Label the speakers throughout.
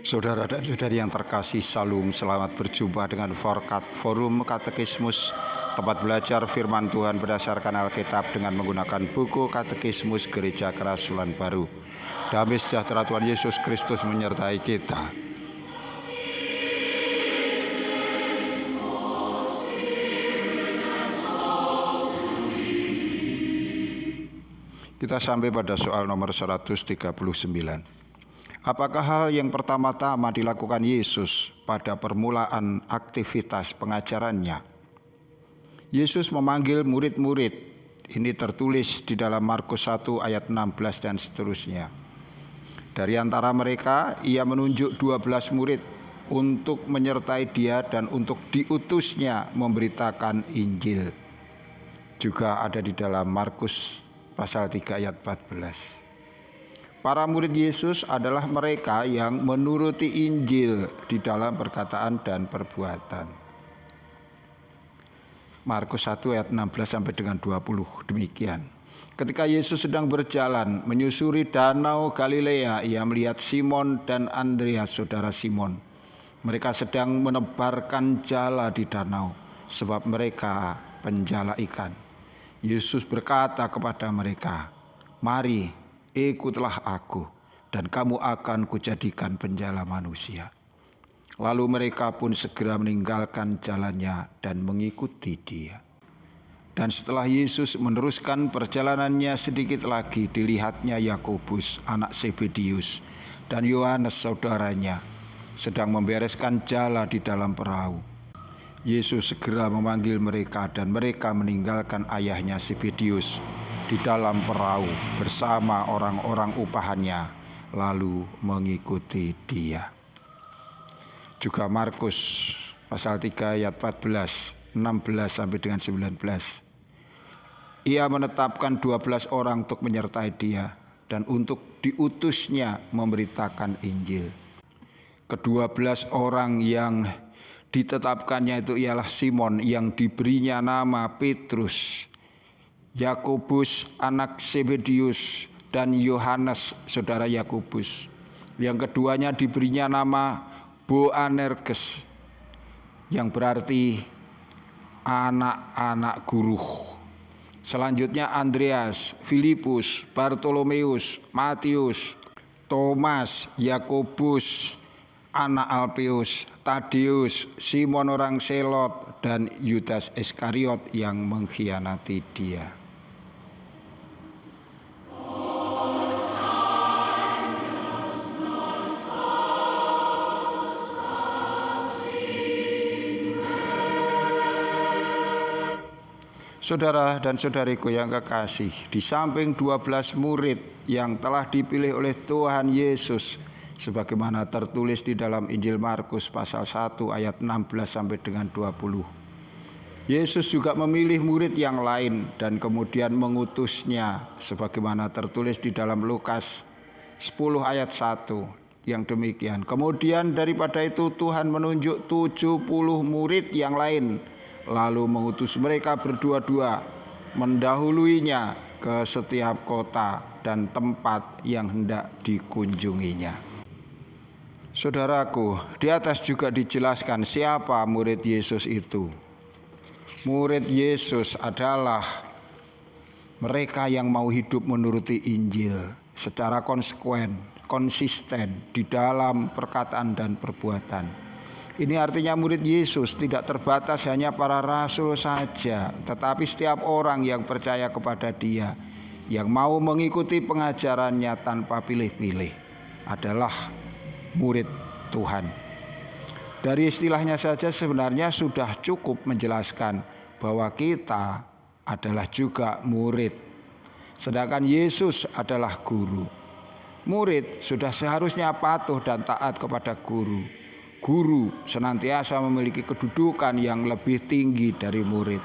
Speaker 1: Saudara dan saudari yang terkasih, Salam, selamat berjumpa dengan Forum Katekismus, tempat belajar firman Tuhan berdasarkan Alkitab dengan menggunakan buku Katekismus Gereja Kerasulan Baru. Damai sejahtera Tuhan Yesus Kristus menyertai kita. Kita sampai pada soal nomor 139. Apakah hal yang pertama-tama dilakukan Yesus pada permulaan aktivitas pengajarannya? Yesus memanggil murid-murid. Ini tertulis di dalam Markus 1 ayat 16 dan seterusnya. Dari antara mereka, ia menunjuk 12 murid untuk menyertai dia dan untuk diutusnya memberitakan Injil. Juga ada di dalam Markus pasal 3 ayat 14. Para murid Yesus adalah mereka yang menuruti Injil di dalam perkataan dan perbuatan. Markus 1 ayat 16 sampai dengan 20 demikian. Ketika Yesus sedang berjalan menyusuri danau Galilea, ia melihat Simon dan Andreas, saudara Simon. Mereka sedang menebarkan jala di danau, sebab mereka penjala ikan. Yesus berkata kepada mereka, "Mari, ikutlah aku, dan kamu akan kujadikan penjala manusia." Lalu mereka pun segera meninggalkan jalannya dan mengikuti dia. Dan setelah Yesus meneruskan perjalanannya sedikit lagi, dilihatnya Yakobus, anak Zebedius, dan Yohanes saudaranya, sedang membereskan jala di dalam perahu. Yesus segera memanggil mereka dan mereka meninggalkan ayahnya Zebedius di dalam perahu bersama orang-orang upahannya, lalu mengikuti dia. Juga Markus pasal 3 ayat 14, 16 sampai dengan 19. Ia menetapkan 12 orang untuk menyertai dia dan untuk diutusnya memberitakan Injil. Ke-12 orang yang ditetapkannya itu ialah Simon yang diberinya nama Petrus, Yakobus anak Zebedius, dan Yohanes saudara Yakobus. Yang keduanya diberinya nama Boanerges, yang berarti anak-anak guru. Selanjutnya Andreas, Filipus, Bartolomeus, Matius, Thomas, Yakobus anak Alpeus, Tadeus, Simon orang Selot, dan Yudas Iskariot yang mengkhianati dia. Saudara dan saudariku yang kekasih, di samping 12 murid yang telah dipilih oleh Tuhan Yesus, sebagaimana tertulis di dalam Injil Markus pasal 1 ayat 16 sampai dengan 20. Yesus juga memilih murid yang lain dan kemudian mengutusnya, sebagaimana tertulis di dalam Lukas 10 ayat 1 yang demikian. Kemudian daripada itu Tuhan menunjuk 70 murid yang lain, lalu mengutus mereka berdua-dua mendahuluinya ke setiap kota dan tempat yang hendak dikunjunginya. Saudaraku, di atas juga dijelaskan siapa murid Yesus itu. Murid Yesus adalah mereka yang mau hidup menuruti Injil secara konsisten di dalam perkataan dan perbuatan. Ini artinya murid Yesus tidak terbatas hanya para rasul saja, tetapi setiap orang yang percaya kepada Dia, yang mau mengikuti pengajarannya tanpa pilih-pilih, adalah murid Tuhan. Dari istilahnya saja sebenarnya sudah cukup menjelaskan bahwa kita adalah juga murid. Sedangkan Yesus adalah guru. Murid sudah seharusnya patuh dan taat kepada guru. Guru senantiasa memiliki kedudukan yang lebih tinggi dari murid.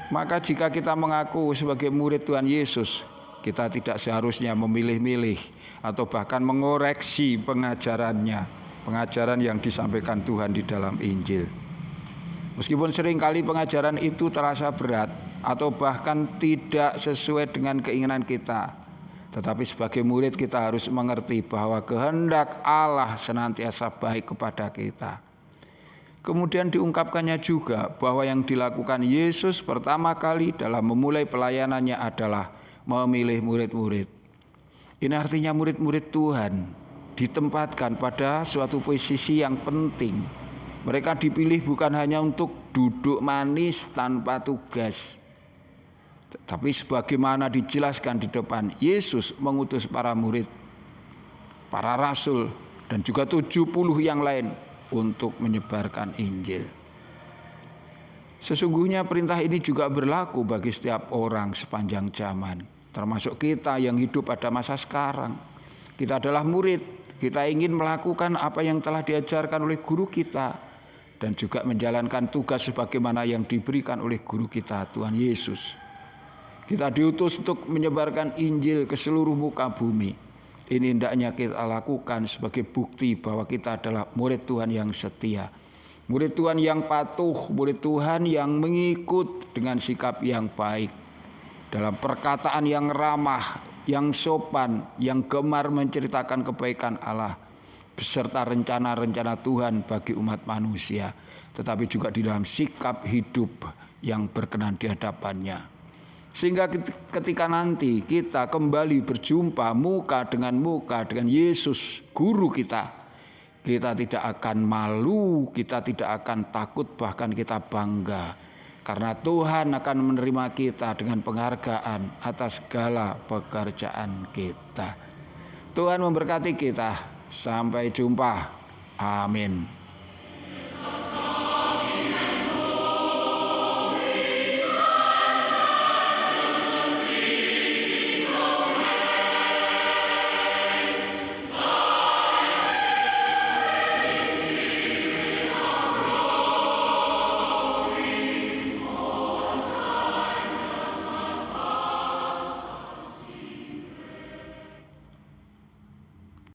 Speaker 1: Maka jika kita mengaku sebagai murid Tuhan Yesus, kita tidak seharusnya memilih-milih atau bahkan mengoreksi pengajarannya, pengajaran yang disampaikan Tuhan di dalam Injil. Meskipun seringkali pengajaran itu terasa berat atau bahkan tidak sesuai dengan keinginan kita, Tetapi sebagai murid kita harus mengerti bahwa kehendak Allah senantiasa baik kepada kita. Kemudian diungkapkannya juga bahwa yang dilakukan Yesus pertama kali dalam memulai pelayanannya adalah memilih murid-murid. Ini artinya murid-murid Tuhan ditempatkan pada suatu posisi yang penting. Mereka dipilih bukan hanya untuk duduk manis tanpa tugas, tapi sebagaimana dijelaskan di depan, Yesus mengutus para murid, para rasul, dan juga 70 yang lain untuk menyebarkan Injil. Sesungguhnya perintah ini juga berlaku bagi setiap orang sepanjang zaman, termasuk kita yang hidup pada masa sekarang. Kita adalah murid, kita ingin melakukan apa yang telah diajarkan oleh guru kita, dan juga menjalankan tugas sebagaimana yang diberikan oleh guru kita, Tuhan Yesus. Kita diutus untuk menyebarkan Injil ke seluruh muka bumi. Ini hendaknya kita lakukan sebagai bukti bahwa kita adalah murid Tuhan yang setia, murid Tuhan yang patuh, murid Tuhan yang mengikut dengan sikap yang baik, dalam perkataan yang ramah, yang sopan, yang gemar menceritakan kebaikan Allah, beserta rencana-rencana Tuhan bagi umat manusia, tetapi juga di dalam sikap hidup yang berkenan di hadapannya. Sehingga ketika nanti kita kembali berjumpa muka dengan Yesus, guru kita, kita tidak akan malu, kita tidak akan takut, bahkan kita bangga. Karena Tuhan akan menerima kita dengan penghargaan atas segala pekerjaan kita. Tuhan memberkati kita. Sampai jumpa. Amin.